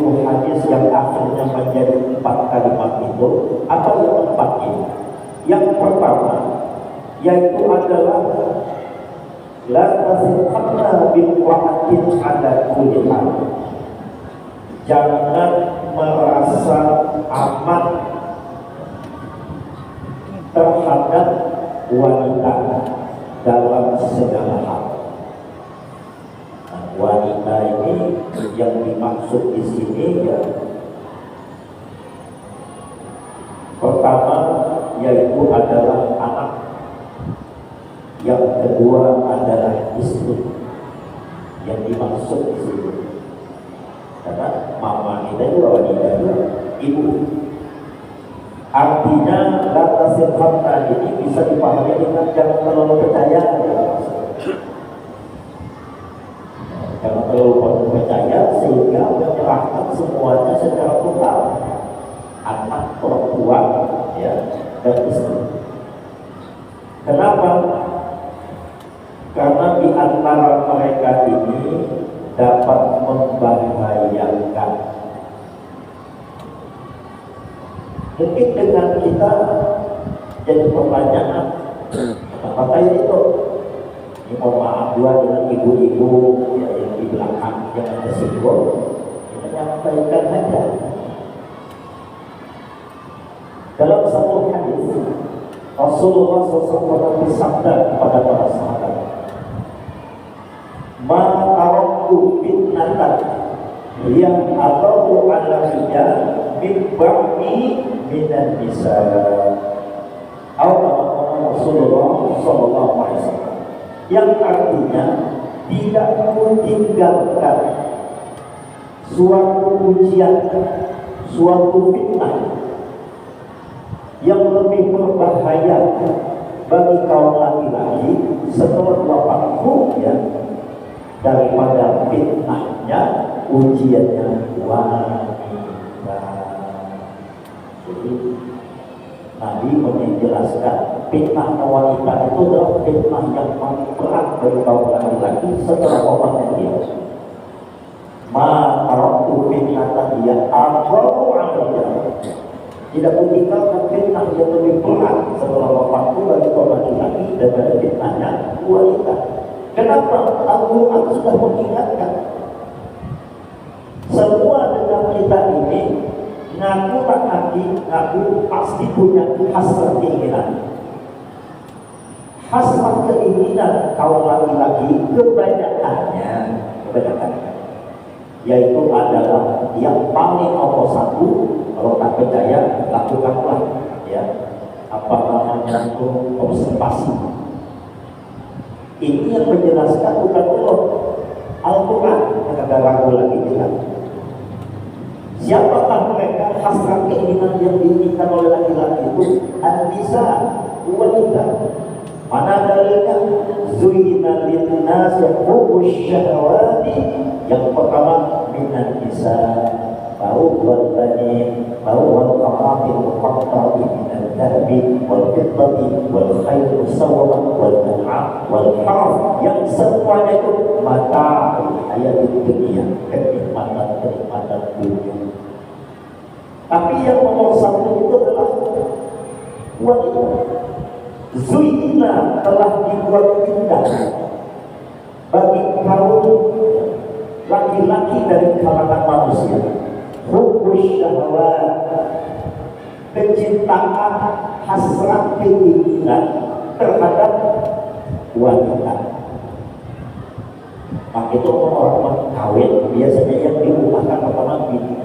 buku hadis yang akhirnya menjadi 4 kalimat itu. Apa yang 4 ini? Yang pertama yaitu adalah la tasihhanna bil wa'atin ala kulli hal. Jangan merasa aman terhadap wanita dalam segala hal. Nah, wanita ini yang dimaksud di sini ya, pertama yaitu adalah anak, yang kedua adalah istri yang dimaksud di sini. Karena mama kita juga wanita juga, ibu. Artinya kata sifat ini bisa dipahami dengan jangan terlalu percaya. Jangan terlalu percaya sehingga menyerahkan semuanya secara total, anak, perempuan, ya, dan istri. Kenapa? Karena di antara mereka ini dapat membahayakan. Mungkin dengan kita jadi pertanyaan, apa itu? Ini mohon maaf juga dengan ibu-ibu ya, yang di belakang yang tersinggung, kita nyampaikan saja. Dalam satu hadis, Rasulullah SAW bersabda kepada para sahabat, "Ma taraktu fitnatan yang atau alaiya min ba'di minan nisa." Rasulullah SAW yang artinya tidak meninggalkan suatu ujian, suatu fitnah yang lebih berbahaya bagi kaum laki-laki setelah wafatku ya, daripada fitnahnya, ujiannya wanita. Jadi Nabi menjelaskan fitnah wanita itu adalah fitnah yang paling berat bagi kaum laki-laki setelah wafatnya dia. Ma taraktu fitnatan dia agharu 'alayya. Tidak meninggalkan fitnah yang lebih berat setelah wafatku bagi kaum laki-laki daripada fitnahnya wanita. Kenapa? Al-Quran sudah mengingatkan. Semua dengan kita ini ngaku laki, ngaku pasti punya hasrat keinginan. Hasrat keinginan kaum laki-laki kebanyakannya yaitu adalah yang paling nomor satu. Kalau tak percaya, lakukanlah ya, apa namanya itu, observasi. Ini yang menjelaskan bukan Allah, Al-Quran yang kata ragu lagi jelas. Siapakah mereka? Hasrat keinginan yang diinginkan oleh laki-laki itu an-nisa, wanita. Mana dalilnya? Zuyyina lin-nasi hubbus syahawati. Yang pertama minan nisa, baru wal banin, baru wal qanatir muqattari minal dhahabi wal fiddati wal khayl musawwamah wal an'am wal harth, yang semuanya itu mata hayat dunia, kenikmatan dunia. Tapi yang nomor satu itu adalah wanita. Zuyyina telah dibuat indah bagi kaum laki-laki dari kalangan manusia. Hubbus syahwat, kecintaan, hasrat keinginan terhadap wanita. Maka itu orang kawin biasanya yang diumumkan pertama bini.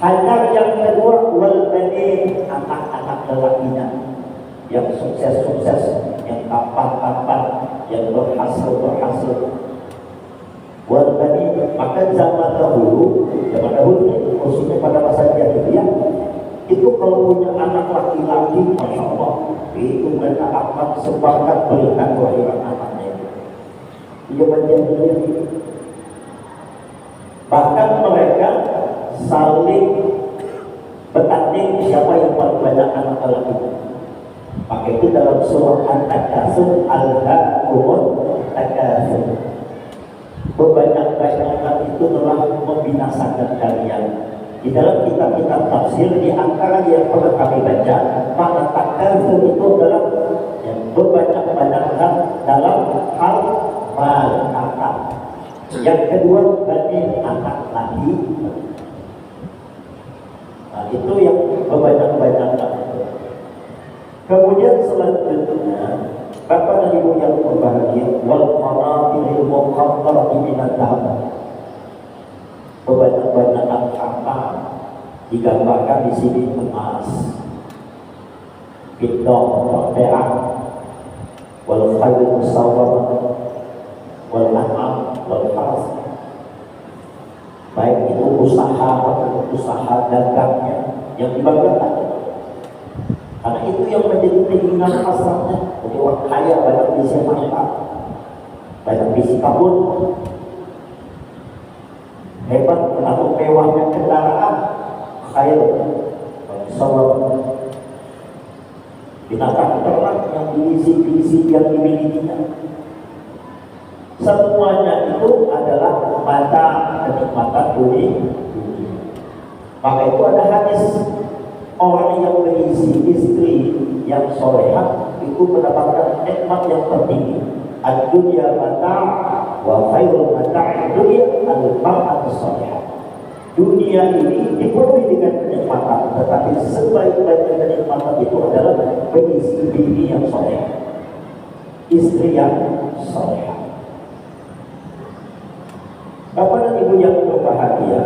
Hanya yang kedua wal banin, anak-anak lelakinya yang sukses-sukses, yang tampan-tampan, yang berhasil. Wal banin, maka zaman dahulu khususnya pada masa jahiliyah itu kalau punya anak laki-laki, masya Allah, itu mereka akan sebarkan berita kelahiran anaknya. Dia menjadi, bahkan mereka saling bertanding siapa yang paling banyak anak laki. Maka itu dalam surah An-Takasur, Al-Haakumut Takasur. Kebanyakan itu telah membinasakan kalian. Di dalam kitab-kitab tafsir, di antara yang pernah kami baca, mengatakan itu adalah yang berbanyak-banyakan dalam hal mal. Yang kedua, bagi anak lagi. Nah, itu yang berbanyak-banyakan. Kemudian selanjutnya, Bapak dan Ibu yang berbahagia, wal qanatiril muqantarati minad dhahab. Berbanyak-banyakan harta digambarkan di sini emas, fiddah, perak, wal khayl musawwamah, wal an'am, wal faras. Baik itu usaha dagangnya yang dibanggakan. Karena itu yang menjadi keinginan asalnya. Jadi orang kaya banyak visi mantap, banyak visi kabut, hebat atau mewahnya kendaraan, kaya soal binatang ternak yang visi yang dimilikinya. Semuanya itu adalah mata kenikmatan dunia. Maka itu ada hadis, orang yang berisi istri yang solehah itu mendapatkan nikmat yang tertinggi. Ad-dunya mata' wa khairul mata' dunya al-mar'atu solehah. Dunia ini dipenuhi dengan kenikmatan, tetapi sebaik-baiknya kenikmatan itu adalah berisi bini yang solehah, istri yang solehah. Bapak dan Ibu yang berbahagia,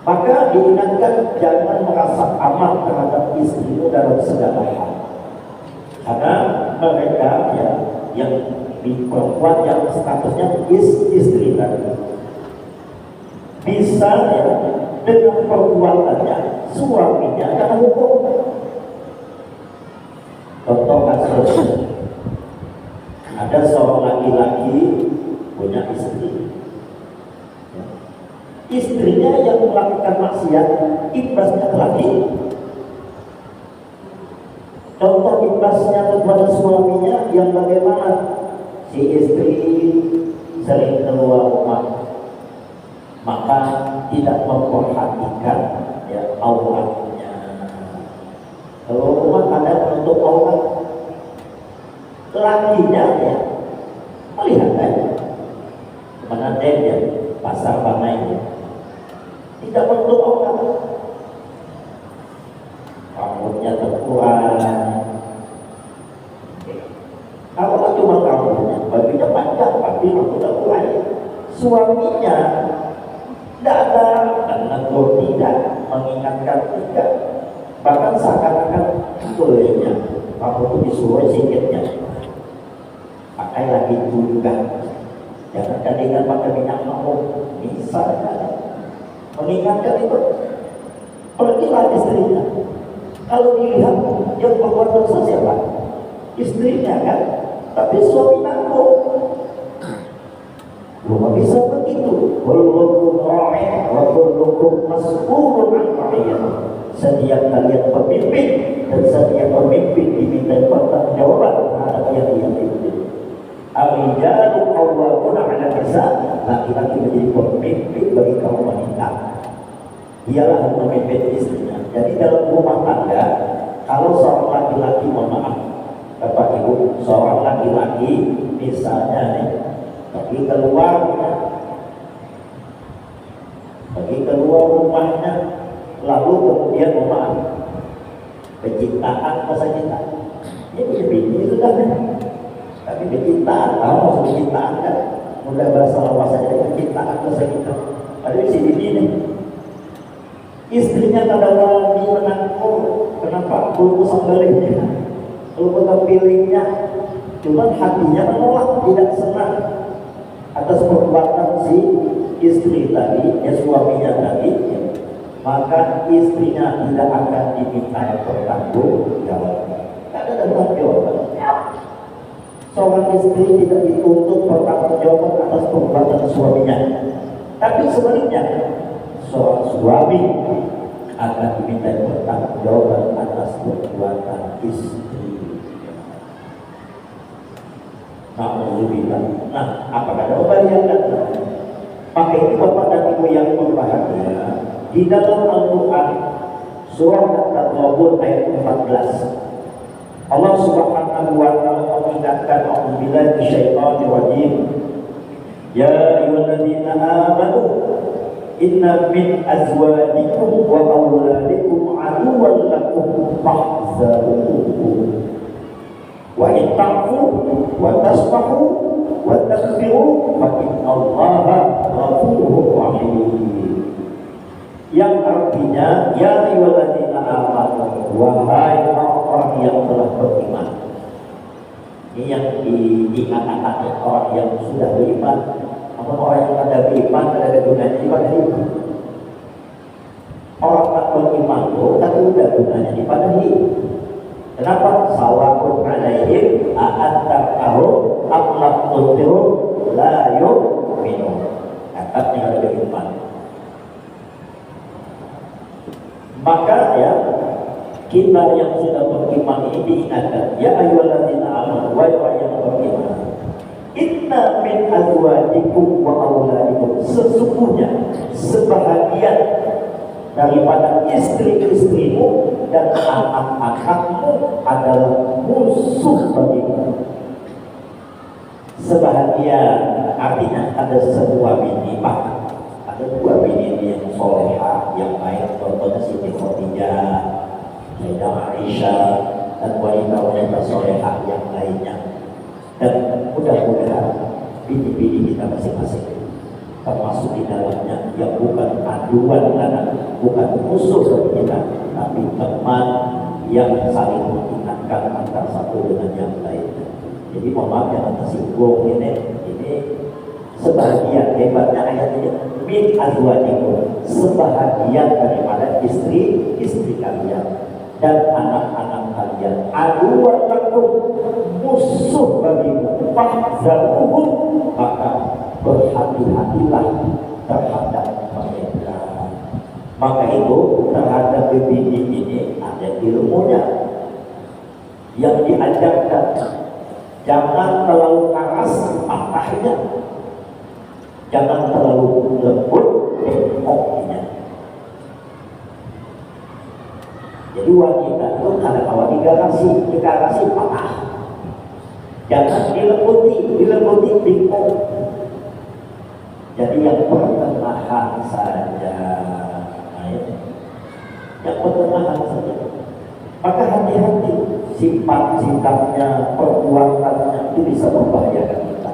maka diingatkan jangan merasa aman terhadap istrimu dalam segala hal. Karena mereka yang di perempuan yang statusnya istri tadi bisa dengan perbuatannya suaminya karena hukum. Contoh kasus, ada seorang laki-laki punya istri. Istrinya yang melakukan maksiat, imbasnya ke laki. Contoh imbasnya kepada suaminya yang bagaimana? Si istri sering keluar rumah, maka tidak memperhatikan auratnya. Kalau rumah ada menutup aurat, lakinya melihat aja kemana dia pasar panainya, tidak menutup aurat, rambutnya terkurang. Kalau cuma rambutnya, bajunya panjang tapi rambutnya terkurang. Suaminya tidak ada menegur, tidak mengingatkan, tidak, bahkan seakan-akan bolehnya rambut itu disuruh sikitnya, pakai lagi juga. Jangan gantikan pakai minyak mawar, misalnya. Mengingatkan itu, pergilah istrinya. Kalau dilihat yang berbuat dosa siapa? Istrinya kan, tapi suami nanggung. Belum bisa begitu. Kullukum ra'in wa kullukum mas'ulun 'an ra'iyatihi. Setiap kalian pemimpin dan setiap pemimpin diminta pertanggungjawaban terhadap yang dia pimpin. Ar-rijalu qawwamuna 'ala nisa, laki-laki menjadi pemimpin bagi kaum wanita. Dialah yang memimpin istrinya. Jadi dalam rumah tangga, kalau seorang laki-laki, mohon maaf Bapak Ibu, seorang laki-laki misalnya pergi keluar rumahnya, lalu kemudian mohon maaf penciptaan masa kita ini punya bini sudah kan, tapi penciptaan tahu maksud penciptaan kan, mudah bahasa lawas saja, penciptaan masa kita ada di sini ini. Istrinya kada wani menangkul, kenapa? Bungkus sembelihnya, bungkus pilihnya, cuma hatinya menolak, tidak senang atas perbuatan si istri tadi, suaminya tadi, maka istrinya tidak akan diminta pertanggungjawaban. Tidak ada pertanggungjawaban. Seorang istri tidak dituntut pertanggungjawaban atas perbuatan suaminya, tapi sebaliknya seorang suami akan diminta pertanggungjawaban atas perbuatan istri. Namun Na'udzubillah. Nah, apa kata bayangkan? Maka itu Bapak dan Ibu yang berbahagia, di dalam Al-Quran surah At-Taghabun ayat 14, Allah Subhanahu wa ta'ala mengingatkan, a'udzubillahi minasyaitonir rajim, ya ayyuhalladzina amanu inna min azwajikum wa auladikum aduwwan lakum fahzaruhum wa in ta'fu wa tasfahu wa taghfiru fa innallaha ghafurur rahim. Yang artinya, ya ayyuhalladzina amanu, wahai orang yang telah beriman. Ini yang dikatakan orang yang sudah beriman. Namun orang yang ada beriman ada gunanya ibadahi. Orang tak beriman itu tapi ada gunanya ibadahi. Kenapa? Sawa'un 'alaihim a'antartahum am lam tunzirhum la yu'minun. Kata yang ada beriman. Maka ya, kita yang sudah beriman ini diingatkan, ya ayyuhalladzina amanu, wahai orang yang beriman, inna min azwajikum wa auladikum, sesungguhnya sebahagian daripada istri-istrimu dan anak-anakmu adalah musuh bagimu. Sebahagian artinya ada sebuah bini, Pak. Ada dua bini yang soleha, yang baik, contohnya Siti Khadijah, Sayyidah Aisyah, dan wanita-wanita soleha yang lainnya. Dan mudah-mudahan bini-bini kita masing-masing termasuk di dalamnya yang bukan aduan anak, bukan musuh bagi kita, tapi teman yang saling mengingatkan antara satu dengan yang lainnya. Jadi mohon maaf yang tersinggung ini sebahagian hebatnya ayat ini, min azwajikum, sebahagian daripada istri kalian dan anak-anak kalian, aduan lakum, musuh bagimu, fahzaruhum, maka berhati-hatilah terhadap mereka. Maka itu terhadap bini ini ada ilmunya yang diajarkan. Jangan terlalu keras patahnya, jangan terlalu lembut koknya. Jadi wanita itu kalau digarasi patah. Jangan dilembuti bingkong. Jadi yang pertengahan saja, yang pertengahan saja. Maka hati-hati, sifat-sifatnya, perbuatannya itu bisa membahayakan kita.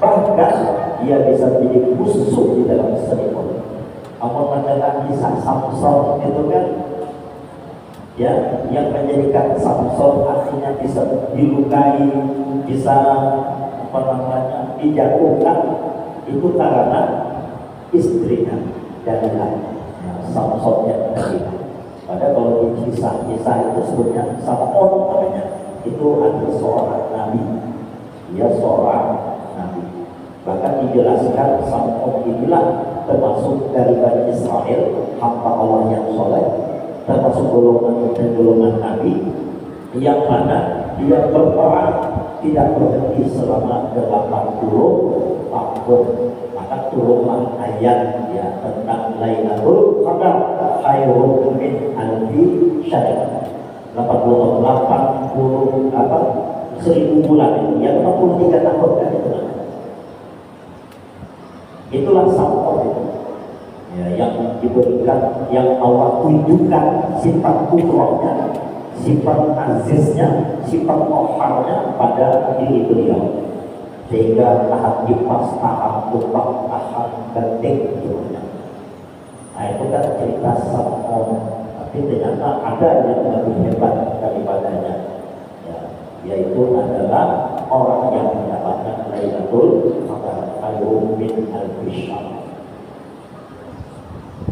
Bahkan dia bisa menjadi musuh di dalam selingkuh. Amal mendengar kisah Samson itu kan, ya, yang menjadikan Samson akhirnya bisa dilukai, bisa dijatuhkan, itu karena istrinya Dalila, Samson yang tadi. Padahal kalau di kisah itu sebutnya Samson namanya, itu adalah seorang nabi, dia seorang nabi. Bahkan dijelaskan Samson inilah termasuk dari Bani Israel, hamba Allah yang soleh, termasuk golongan nabi yang mana dia berperang tidak berhenti selama 80 tahun. Maka turunlah ayat ya tentang Lailatul Qadar khairun min alfi syahr. 1000 bulan itu ya 83 tahun kan itu. Itulah Samson itu. Ya, yang diberikan, yang Allah tunjukkan sifat kudrahnya, sifat aziznya, sifat qaharnya pada diri beliau, sehingga tahap kipas, tahap tumpah, tahap genting semuanya. Nah itu kan cerita Samson, tapi ternyata ada yang lebih hebat daripadanya, ya, yaitu adalah orang yang mendapatkan Lailatul Qadar khairun min alfi syahr.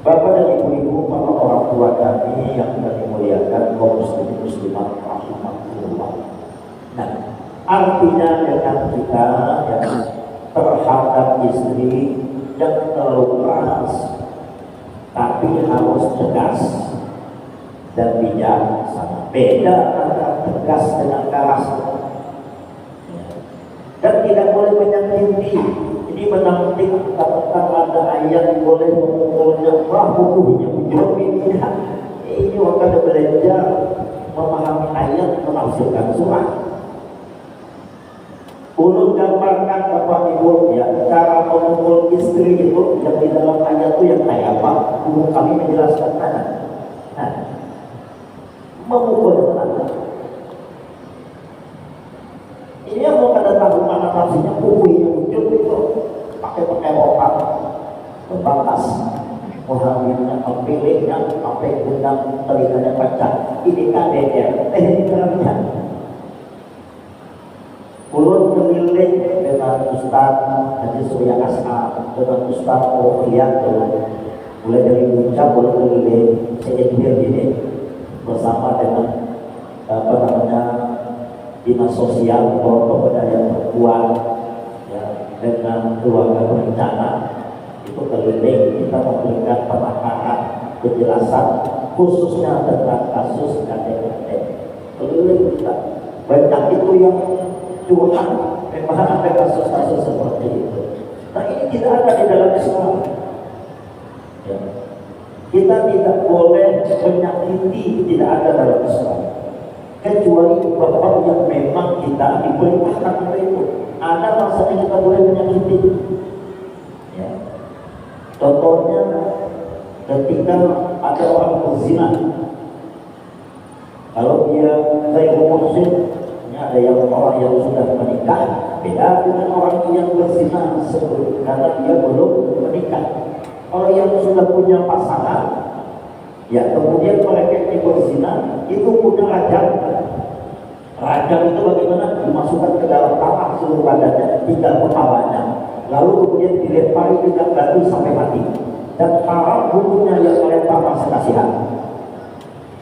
Bapak dan ibu-ibu, para orang tua kami yang kami muliakan, kaum muslimin muslimat rahimahullah. Nah, artinya dengan kita yang terhadap istri jangan terlalu keras, tapi harus tegas dan bijaksana. Beda antara tegas dengan keras. dan tidak boleh menyakiti. Ini menampik katakan ada ayat boleh memukulnya, wah hukumnya menjawab ini. Ini akan belajar memahami ayat, menafsirkan surah. Ulun gambarkan Bapak Ibu ya, cara memukul istri itu yang di dalam ayat itu yang kayak apa? Guru kami menjelaskan nah, memukul anak. Ini yang mau pada tahu mana nafsinya buku yang muncul itu pakai opak, berbatas, muhammadnya, pilihnya, sampai undang telinganya pecah. Ini KDR, ini caranya. Ulun keliling dengan Ustaz Haji Surya As'a, dengan Ustaz Rofiat, mulai dari puncak ulun keliling sejadinya ini bersama dengan dinas sosial atau pemberdayaan perempuan ya, dengan keluarga berencana itu keliling kita memberikan pemahaman penjelasan khususnya tentang kasus KDRT. Keliling kita banyak itu yang curhat, memang ada kasus-kasus seperti itu. Nah ini tidak ada di dalam Islam ya. Kita tidak boleh menyakiti, tidak ada dalam Islam, kecuali bab yang memang kita diperintahkan untuk itu. Ada masanya kita boleh menyakiti ya. Contohnya ketika ada orang berzina, kalau dia dari muhsin, ada yang orang yang sudah menikah beda dengan orang yang berzina sebelum, karena dia belum menikah. Orang yang sudah punya pasangan ya kemudian mereka berzina itu punya rajam. Rajam itu bagaimana? Dimasukkan ke dalam tanah seluruh badannya, tinggal kepalanya, lalu kemudian dilempari dengan batu sampai mati. Dan haram hukumnya yang melempar masa kasihan,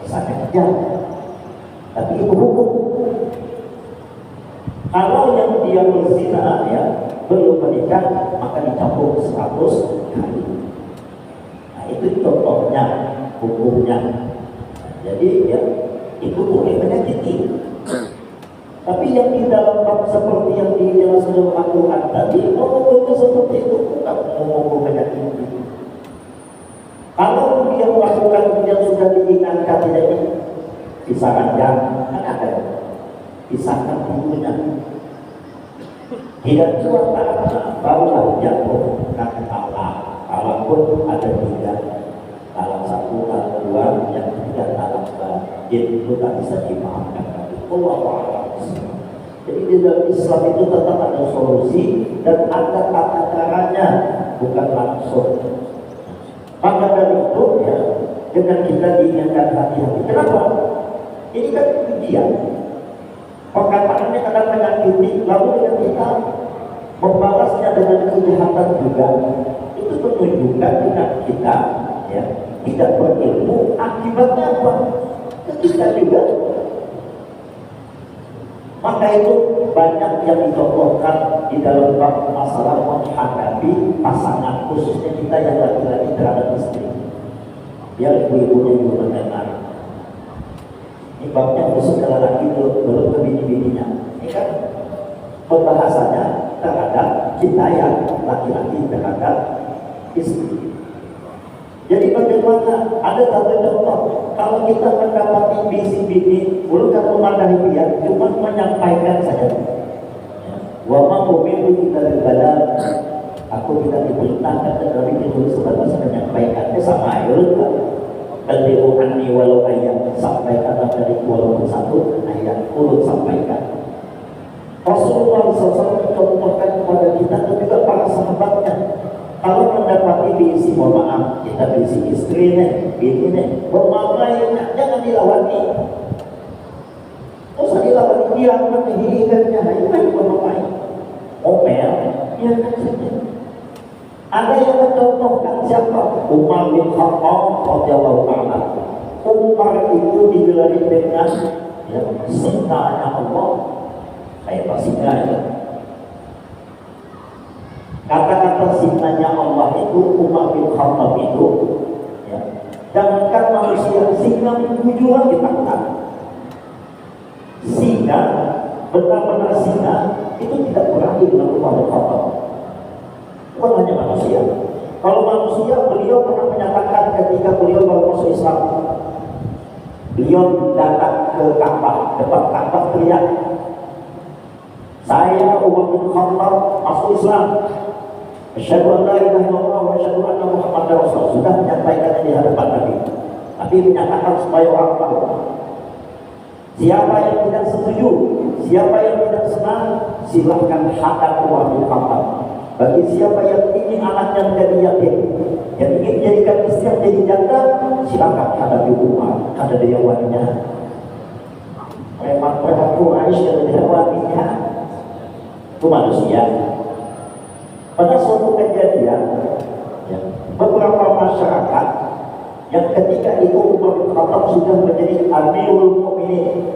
kesannya kerja, tapi itu hukum. Kalau yang dia berzina ya belum menikah maka dicambuk 100 kali. Nah itu contohnya hukumnya. Jadi ya itu boleh menyakiti. Tapi yang di dalam bab seperti yang dijelaskan oleh Al-Quran tadi, itu seperti itu bukan memukul menyakiti. Kalau dia melakukan yang sudah diingatkan tidak ini, pisahkan jangan, kan ada. Pisahkan pintunya, tidak kuat barulah jatuh kata Allah. Kalaupun ada 3, talang 1, talang 2, yang 3 talang itu tak bisa dimaafkan lagi. Allah. Jadi di dalam Islam itu tetap ada solusi dan ada tata caranya, bukan langsung. Maka dari itu ya, dengan kita diingatkan hati-hati. Kenapa? Ini kan ujian. Perkataannya akan menyakiti, lalu dengan kita membalasnya dengan kejahatan juga, itu menunjukkan dengan kita ya tidak berilmu. Akibatnya apa? Ketika juga. Maka itu banyak yang dicontohkan di dalam bab masalah menghadapi pasangan, khususnya kita yang laki-laki terhadap istri. Biar ibu-ibunya juga mendengar. Ini babnya khusus kalau laki belum ke bini-bininya. Ini kan pembahasannya terhadap kita yang laki-laki terhadap istri. Jadi bagaimana? Ada satu contoh. Kalau kita mendapati bini, bukan memadahi dia, cuma menyampaikan saja. Wa ma umiru kita berbala. Aku tidak diperintahkan tetapi ditulis sebatas menyampaikan. Sama aja kan. Balihu anni walau ayat, sampaikan dari walaupun 1 ayat, urut sampaikan. Rasulullah SAW mencontohkan kepada kita dan juga para sahabatnya. Kalau mendapati diisi, mohon maaf, kita diisi istri nih, bini nih, bermainnya jangan dilawani. Usah dilawani, dia akan menghilangkannya. Itu kan bermain. Omel, ya kan saja. Ada yang mencontohkan siapa? Umar bin Khattab radhiyallahu anhu. Umar itu digelari dengan ya, singkanya Allah. Kayak apa singa itu? Kata-kata singanya Allah itu Umar bin Khattab itu ya. Jangankan manusia, singa tujuan ditakutkan. Singa, benar-benar singa itu tidak berani. lagi dengan Umar bin Khattab. Bukan hanya manusia. Kalau manusia, beliau pernah menyatakan ketika beliau baru masuk Islam, beliau datang ke Ka'bah, depan Ka'bah teriak, saya Umar bin Khattab masuk Islam. Asyhadu an la ilaha illallah wa asyhadu anna Muhammadar Rasulullah. Sudah menyampaikan di hadapan Nabi. Tapi menyatakan supaya orang tahu. Siapa yang tidak setuju, siapa yang tidak senang, silahkan hadap Umar bin Khattab. Bagi siapa yang ingin anaknya menjadi yatim, yang ingin menjadikan istri menjadi janda, silahkan hadapi Umar. Ada dewannya. Preman-preman Quraisy dan dewannya itu manusia. Pada suatu kejadian, ya, beberapa masyarakat yang ketika itu Umar bin Khattab sudah menjadi Amirul Mukminin,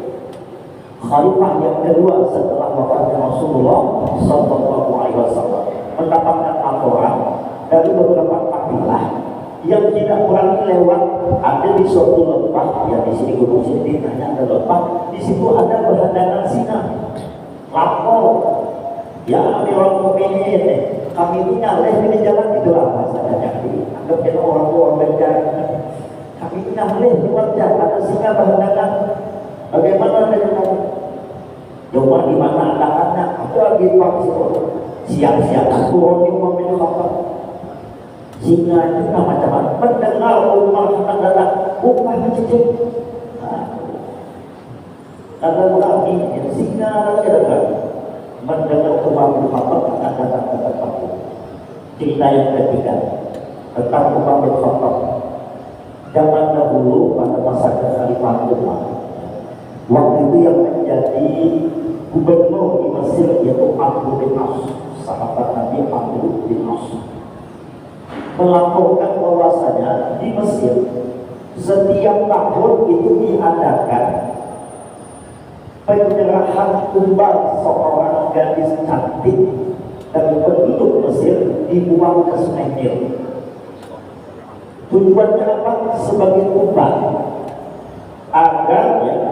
khalifah yang kedua setelah wafatnya Rasulullah Sallallahu Alaihi Wasallam, mendapatkan laporan dari beberapa kabilah yang tidak berani lewat. Ada di suatu lembah, ya di sini Gunung Sinti hanya ada lembah, di situ ada berhandangan Sina. Lapor, ya Amirul Mukminin, kami ini nyaleh di jalan itulah bahasanya. Jadi anggap kita orang bencana. Kami ini nyaleh di wajah ada singa berhandangan. Bagaimana dengan kamu? Coba di mana anak-anak itu lagi paksa siap-siap turun di mobil kapal. Singa itu macam-macam mendengar Umar akan datang, Umar mencicik. Karena berarti singa lagi datang mendengar Umar bin Khattab akan datang ke tempat itu. Cerita yang ketiga tentang Umar bin Khattab. Zaman dahulu pada masa kekhalifahan Umar, waktu itu yang menjadi gubernur di Mesir yaitu Amr bin As, sahabat Nabi Amr bin As, melaporkan bahwasanya di Mesir setiap tahun itu diadakan penyerahan tumbal seorang gadis cantik dari penduduk Mesir dibuang ke Sungai Nil. Tujuannya apa? Sebagai tumbal agar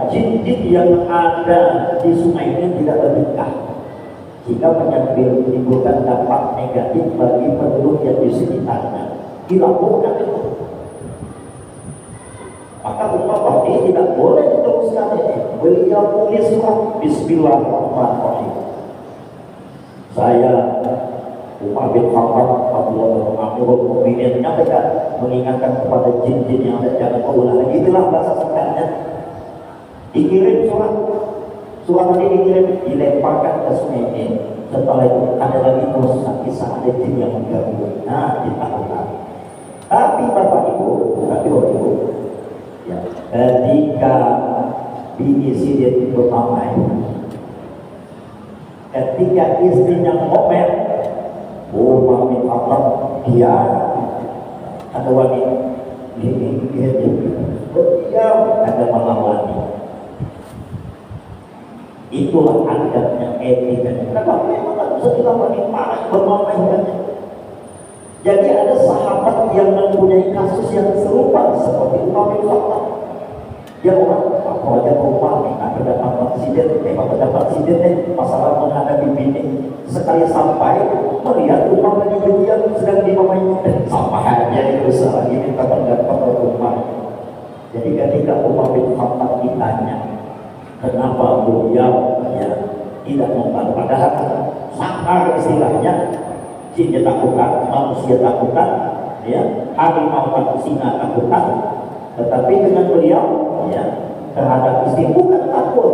jin-jin yang ada di sungai ini tidak bernikah, sehingga menimbulkan dampak negatif bagi penduduk yang di sekitarnya. Dilaporkan itu. Maka Umar ini tidak boleh diteruskan ini. Beliau tulis surat Bismillahirrahmanirrahim. Saya Umar bin Khattab Amirul Mukminin mengingatkan kepada jin-jin yang ada, jangan berulah lagi. Itulah bahasa singkatnya. Dikirim surat ini dikirim, dilemparkan ke sungai ini. Setelah itu ada lagi kisah ada jin yang mengganggu. Nah, ditakutan. Tapi Bapak Ibu, ya, ketika diisi bermamai, ketika istrinya ngomel, Umar bin Khattab dia ada wanita ini dia ada melawani. Itulah adabnya, etikanya. Kenapa memang tak bisa dilawani, marah bermamai. Jadi ada sahabat yang mempunyai kasus yang serupa seperti Umar bin Khattab. Dia orang apa aja Umar nih, dapat insiden masalah menghadapi bini. Sekali sampai melihat Umar lagi berdiam sedang dimamai, sama aja itu salah ini kapan-kapan Umar. Jadi ketika Umar bin Khattab ditanya kenapa beliau tidak membantu, padahal sakar istilahnya, jin takutan, manusia takutan, harimau atau singa takutan, tetapi dengan beliau terhadap istri bukan takut,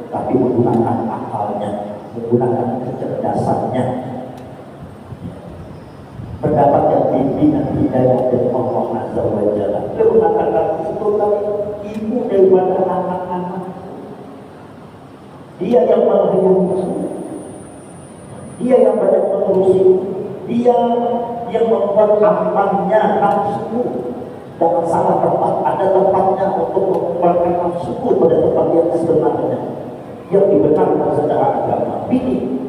tapi menggunakan akalnya, menggunakan kecerdasannya, mendapatkan bimbingan hidayah dari Allah Azza wa Jalla. Dia mengatakan itu kali ibu daripada anak-anak. Dia yang melayani, dia yang banyak mengurusi, dia yang membuat amannya nafsu. Jangan salah tempat, ada tempatnya untuk mengeluarkan nafsu pada tempat yang sebenarnya, yang dibenarkan secara agama. Ini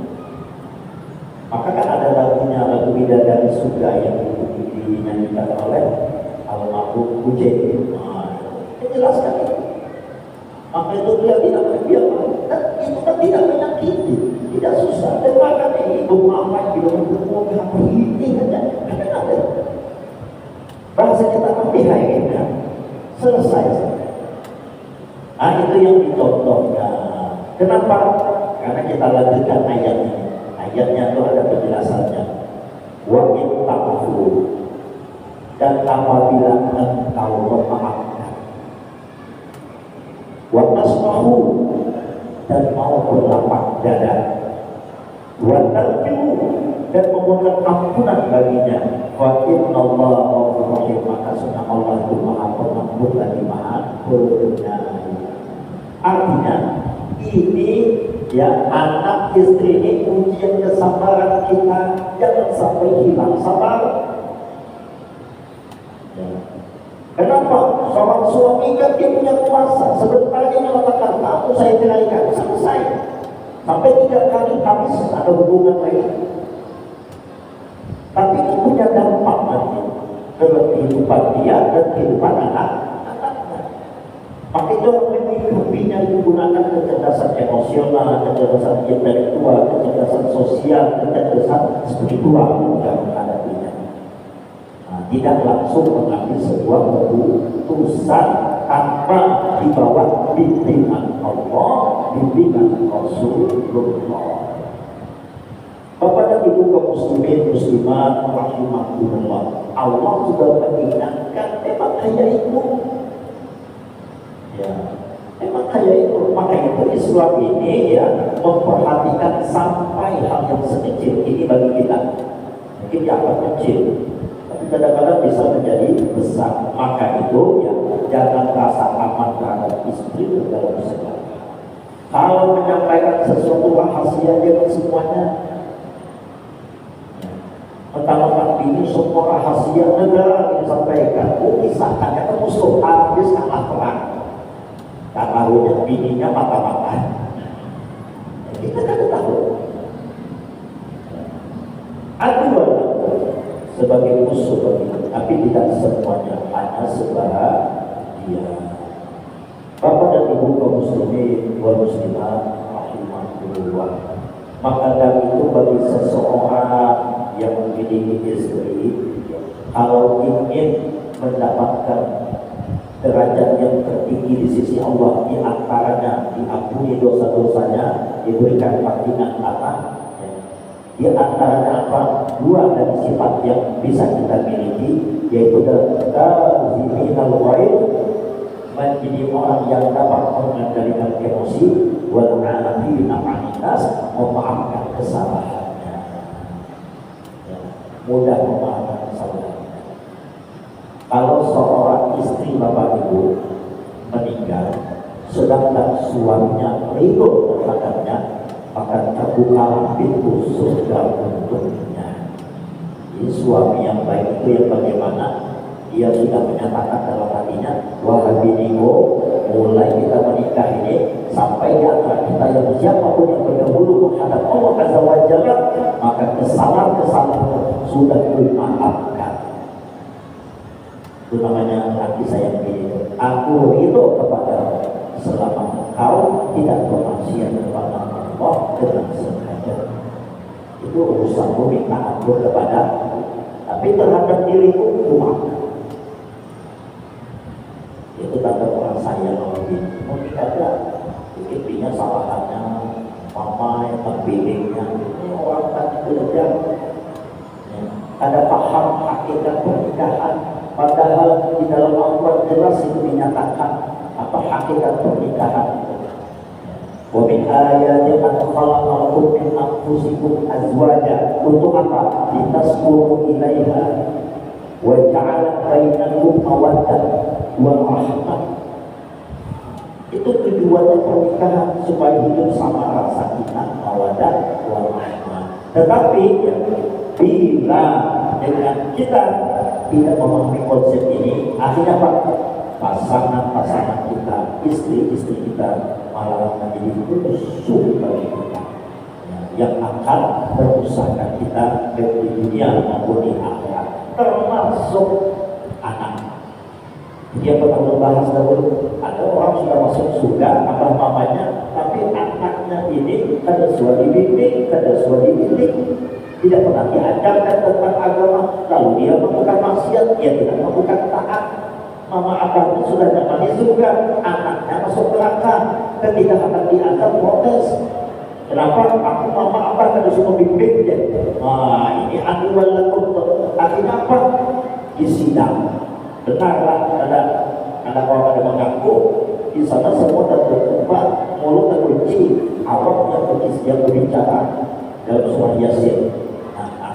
maka kan ada lagu Bidadari Surga yang dinyanyikan oleh almarhum Ujaid. Menjelaskan itu. Maka itu dia tidak membiarkan, dan itu kan tidak menyakiti, tidak susah. Dan bahkan ibu mama juga mau ini kan ada. Bahasa kita membiayainya selesai. Nah itu yang dicontohkan. Kenapa? Karena kita lanjutkan ayat ini. Ayatnya itu ada penjelasannya. Wa in ta'fu, dan apabila engkau memaafkan, wa tasfahu, dan mau berlapang dada, wa tarju, dan memohon ampunan baginya, fa innallaha ghafurur rahim, maka sesungguhnya Allah itu Maha Pengampun lagi Maha Penyayang. Artinya ini ya, anak istri ini ujian kesabaran kita, jangan sampai hilang sabar. Ya. Kenapa? Seorang suami kan dia punya kuasa, sebentar dia mengatakan kamu saya ceraikan, selesai. Sampai 3 kali habis ada hubungan lagi. Tapi itu punya dampak nanti ke kehidupan dia dan kehidupan anak-anaknya. Maka itu lebihnya digunakan kecerdasan emosional, kecerdasan intelektual, kecerdasan sosial, kecerdasan spiritual dalam menghadapinya. Nah, tidak langsung mengambil sebuah keputusan tanpa di bawah bimbingan Allah, bimbingan Rasulullah. Bapak dan Ibu kaum muslimin muslimat rahimakumullah, Allah sudah mengingatkan memang hanya itu. Ya, memang kayak itu. Maka itu Islam ini ya memperhatikan sampai hal yang sekecil ini bagi kita. Mungkin dianggap kecil, tapi kadang-kadang bisa menjadi besar. Maka itu ya jangan rasa aman terhadap istri dalam segala. Kalau menyampaikan sesuatu rahasia jangan semuanya. Mentang-mentang ini semua rahasia negara disampaikan. Kisahkannya ke musuh habis kalah perang. Tak tahunya bininya mata-mata. Kita kan tahu. Ada sebagai musuh bagi kita, tapi tidak semuanya, hanya sebahagia. Bapak dan Ibu kaum muslimin wal muslimat rahimahullah. Maka dari itu bagi seseorang yang memiliki istri, kalau ingin mendapatkan derajat yang tertinggi di sisi Allah, di antaranya diampuni dosa-dosanya, diberikan panggilan anak. Di antaranya apa? 2 dari sifat yang bisa kita miliki, yaitu taziminal ghaib, menjadi orang yang dapat mengendalikan emosi, wal afina 'anil nas, memaafkan kesalahannya. Ya, mudah memaafkan kesalahan. Kalau seorang istri Bapak Ibu meninggal, sedangkan suaminya ridho terhadapnya, maka terbuka pintu surga untuknya. Jadi suami yang baik itu yang bagaimana? Dia sudah menyatakan dalam hatinya, wahai biniku, mulai kita menikah ini sampai di antara kita yang siapapun yang berdahulu menghadap Allah Azza wa Jalla, maka kesalahan-kesalahan sudah dimaafkan. Itu namanya laki saya begini. Aku ridho kepada selama engkau tidak bermaksiat kepada Allah dengan sengaja. Itu urusanmu, minta ampun kepada, tapi terhadap diriku maafkan. Itu tanda orang sayang sama bini. Mau nikah aja, bikinnya salahannya, mama yang membimbingnya. Ini orang tadi kerja, ada paham hakikat pernikahan. Padahal di dalam Al-Quran jelas itu dinyatakan apa hakikat pernikahan. Wa min ayati an khalaqakum min anfusikum azwaja. Untuk apa? Litaskunu ilaiha wa ja'ala bainakum mawaddah wa rahmah. Itu tujuannya pernikahan, supaya hidup sama rasa kita, mawaddah wa rahmah. Tetapi ya, bila dengan kita tidak memahami konsep ini, akhirnya apa? Pasangan-pasangan kita, istri-istri kita malah menjadi musuh bagi kita, yang akan merusakkan kita baik di dunia maupun di akhirat, termasuk anak. Dia pernah membahas dahulu, ada orang sudah masuk surga, abah mamanya, tapi anaknya ini kada sudah dibimbing, kada sudah dididik, tidak pernah diajarkan tentang agama, lalu dia melakukan maksiat, dia tidak melakukan taat. Mama abahnya sudah dapat di surga, anaknya masuk neraka, ketika akan diantar protes. Kenapa? Aku mama abah kada sudah bimbing dia. Ini anual lakum. Akhirnya apa? Disidang. Benarlah ada orang yang mengaku di sana semua tertutup, mulut terkunci, awak yang berbicara dalam surah Yasin.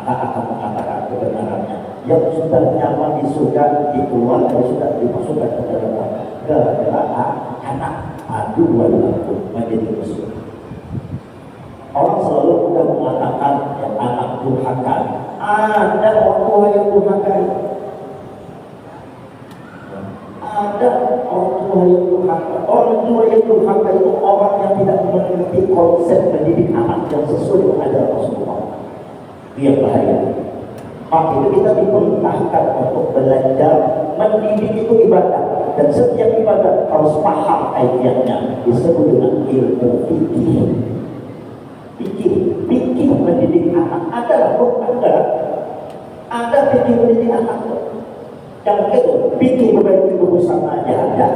Akan mengatakan kebenarannya. Yang sudah nyaman di surga dikeluar, yang sudah dimasukkan ke dalam neraka. Gara-gara anak aduan laku menjadi musuh. Orang selalu mudah mengatakan yang anak durhaka. Ada orang tua yang durhaka. Ada orang tua yang durhaka. Orang tua yang durhaka itu orang yang tidak mengerti konsep mendidik anak yang sesuai dengan ajaran Rasulullah. Dia bahaya. Maka itu kita diperintahkan untuk belajar mendidik itu ibadah, dan setiap ibadah harus paham kaidahnya, disebut dengan ilmu fikih. Fikih mendidik anak adalah ada fikih mendidik anak. Yang itu fikih berbagi berbusana aja ada,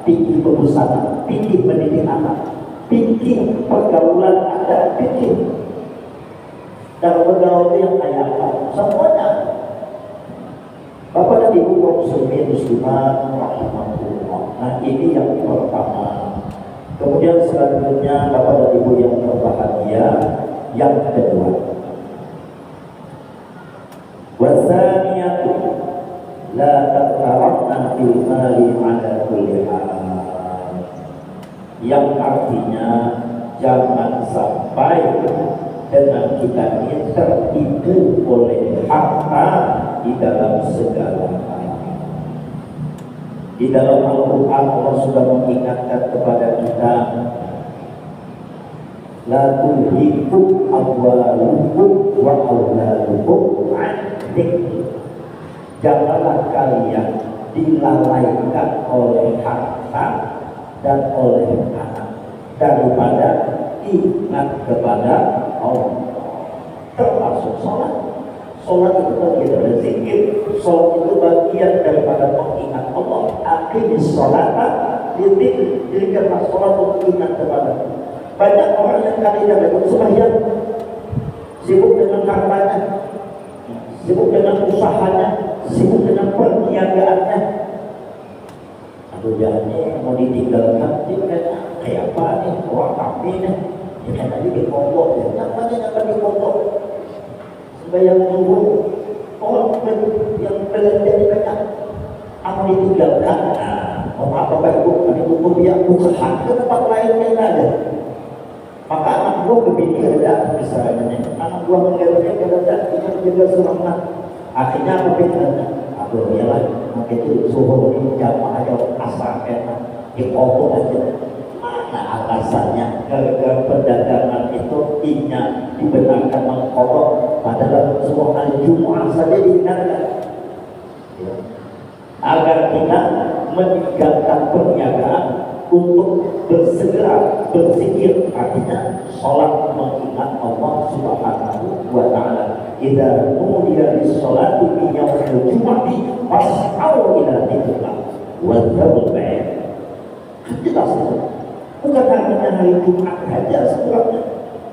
fikih berbusana, fikih mendidik anak, fikih pergaulan ada, fikih dan bergaul yang kayak apa? Semuanya. Bapak dan Ibu muslimin muslimat rahimahullah. Nah, ini yang pertama. Kemudian selanjutnya Bapak dan Ibu yang berbahagia, yang kedua. Wasaniyatu la taqarrabna fil mali ala kulli hal. Yang artinya jangan sampai dengan kita ini tertipu oleh harta di dalam segala hal. Di dalam Al-Quran Allah sudah mengingatkan kepada kita, la tulhikum amwalukum wa auladukum an dzikr. Janganlah kalian dilalaikan oleh harta dan oleh anak daripada ingat kepada Allah, termasuk sholat. Sholat itu bagian dari zikir, sholat itu bagian daripada mengingat Allah. Aqimis sholata lidzikri, dirikanlah sholat untuk ingat kepada. Banyak orang yang kadang ikut sembahyang, sibuk dengan hartanya, sibuk dengan usahanya, sibuk dengan perniagaannya. Aduh, jalannya mau ditinggalkan, dia kayak apa nih, orang kami nih. Ya kan tadi di pondok, ya namanya akan di pondok sembahyang subuh, orang yang belanja di banyak akan ditinggalkan. Maaf Bapak Ibu, kami butuh dia bukan ke tempat lain yang ada. Maka anak gua berbini ada misalnya, anak gua menggelapnya ada, dia menjaga semangat. Akhirnya apa pikirannya? Aku dia lagi, maka itu subuh ini jamaah aja asal enak di pondok aja. Nah, alasannya gara-gara perdagangan itu ingat dibenarkan mengkorok, padahal semua hari Jumat saja diingatkan ya. Agar kita meninggalkan perniagaan untuk bersegera berzikir, artinya sholat mengingat Allah Subhanahu wa Ta'ala. Idza nudiya lis-sholati min yaumil jumu'ati fas'au ila dzikrillah wa dzarul bai'. Jelas itu. Bukan hanya hari Jumat saja sebabnya.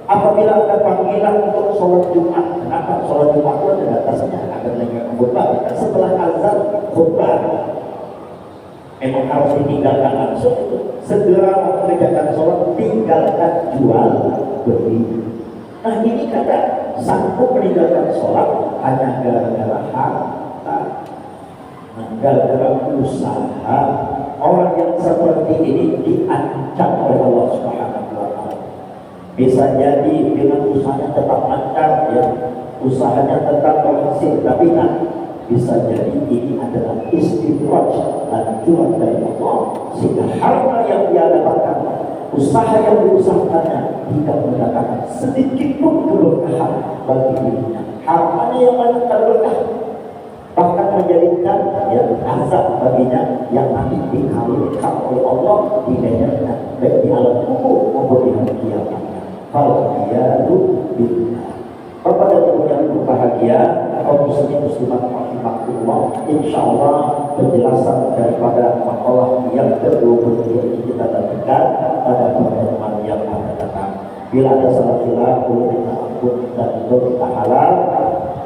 Apabila ada panggilan untuk sholat Jumat, kenapa sholat Jumat itu ada atasnya, ada lagi khutbah. Setelah azan khutbah, memang harus ditinggalkan langsung itu. Segera mengerjakan sholat, tinggalkan jual beli. Nah ini kata sanggup meninggalkan sholat hanya gara-gara harta, gara-gara usaha. Orang yang seperti ini diancam oleh Allah Subhanahu wa Ta'ala. Bisa jadi dengan usahanya tetap lancar, ya, usahanya tetap berhasil, tapi bisa jadi ini adalah istidraj, anjuran dari Allah, sehingga harta yang dia dapatkan, usaha yang diusahakannya tidak mendatangkan sedikit pun keberkahan bagi dirinya. Hartanya yang mana berkah, bahkan menjadikan ya azab baginya yang nanti dikawinkan oleh Allah di lehernya, baik di alam kubur maupun di hari kiamatnya. Falaqiyadu billah. Bapak dan Ibu yang berbahagia, kaum muslimin muslimat rahimakumullah, insyaallah penjelasan daripada makalah yang ke-23 ini kita lanjutkan pada pertemuan yang akan datang. Bila ada salah silap, boleh kita ampun dan itu kita halal.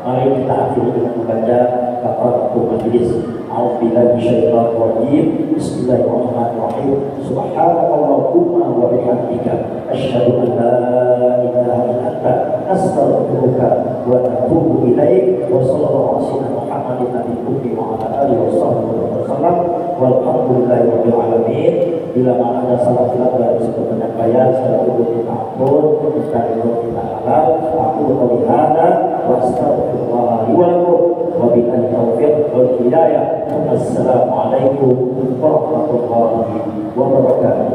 Mari kita akhiri dengan membaca kafaratul majlis. A'udzubillahi minasyaitonir rajim. Bismillahirrahmanirrahim. Subhanakallahumma wa bihamdika asyhadu an la ilaha illa anta astaghfiruka wa atubu ilaik. Wa sallallahu ala Muhammadin nabiyyi wa ala alihi wasallam. Walhamdulillahi rabbil alamin. Bila mana ada salah silap dalam satu penyampaian, saya minta ampun, minta kita halal. Aku berkata wa astaghfirullah li wa lakum wa billahi taufiq wal hidayah. Assalamualaikum warahmatullahi wabarakatuh.